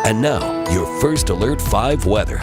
And now, your First Alert 5 weather.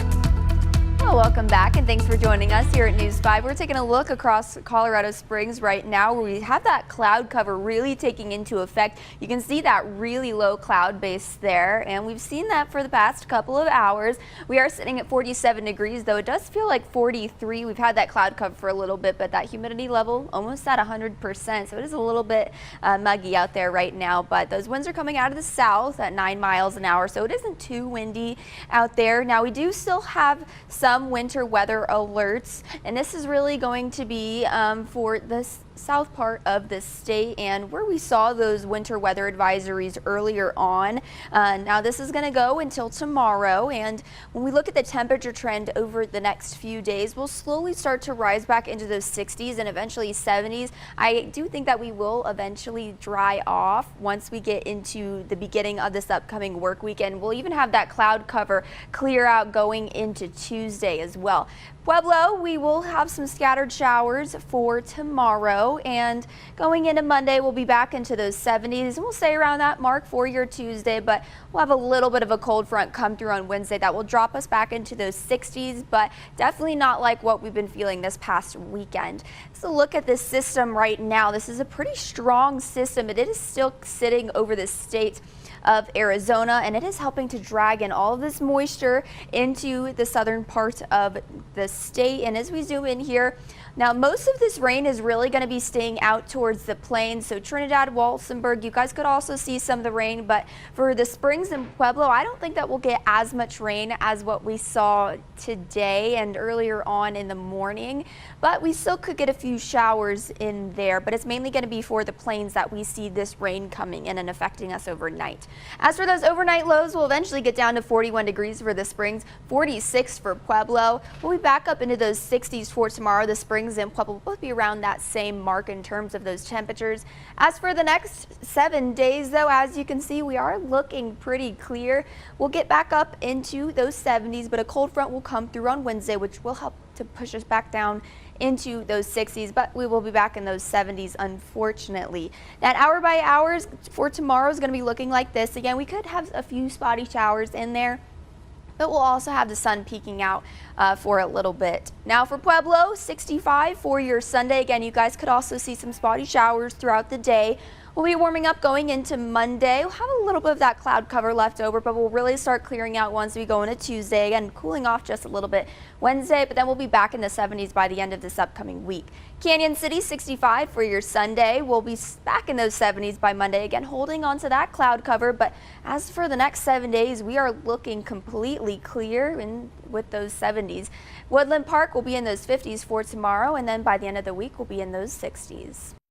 Well, welcome back and thanks for joining us here at News 5. We're taking a look across Colorado Springs right now where we have that cloud cover really taking into effect. You can see that really low cloud base there, and we've seen that for the past couple of hours. We are sitting at 47 degrees, though it does feel like 43. We've had that cloud cover for a little bit, but that humidity level almost at 100%, so it is a little bit muggy out there right now. But those winds are coming out of the south at 9 miles an hour, so it isn't too windy out there. Now, we do still have some winter weather alerts, and this is really going to be for the south part of the state and where we saw those winter weather advisories earlier on. Now this is going to go until tomorrow, and when we look at the temperature trend over the next few days, we'll slowly start to rise back into those 60s and eventually 70s. I do think that we will eventually dry off once we get into the beginning of this upcoming work weekend. We'll even have that cloud cover clear out going into Tuesday as well. Pueblo, we will have some scattered showers for tomorrow, and going into Monday, we'll be back into those 70s, and we'll stay around that mark for your Tuesday, but we'll have a little bit of a cold front come through on Wednesday that will drop us back into those 60s, but definitely not like what we've been feeling this past weekend. So look at this system right now. This is a pretty strong system. It is still sitting over the state of Arizona, and it is helping to drag in all of this moisture into the southern part of the state. And as we zoom in here, now most of this rain is really going to be staying out towards the plains. So Trinidad, Walsenburg, you guys could also see some of the rain, but for the Springs and Pueblo, I don't think that we'll get as much rain as what we saw today and earlier on in the morning, but we still could get a few showers in there. But it's mainly going to be for the plains that we see this rain coming in and affecting us overnight. As for those overnight lows, we'll eventually get down to 41 degrees for the Springs, 46 for Pueblo. We'll be back up into those 60s for tomorrow. The Springs and Pueblo will both be around that same mark in terms of those temperatures. As for the next 7 days, though, as you can see, we are looking pretty clear. We'll get back up into those 70s, but a cold front will come through on Wednesday, which will help to push us back down into those 60s, but we will be back in those 70s, unfortunately. That hour by hours for tomorrow is going to be looking like this. Again, we could have a few spotty showers in there, but we'll also have the sun peeking out for a little bit. Now for Pueblo, 65 for your Sunday. Again, you guys could also see some spotty showers throughout the day. We'll be warming up going into Monday. We'll have a little bit of that cloud cover left over, but we'll really start clearing out once we go into Tuesday. Again, cooling off just a little bit Wednesday, but then we'll be back in the 70s by the end of this upcoming week. Canyon City, 65 for your Sunday. We'll be back in those 70s by Monday. Again, holding on to that cloud cover, but as for the next 7 days, we are looking completely clear and with those 70s. Woodland Park will be in those 50s for tomorrow, and then by the end of the week, we'll be in those 60s.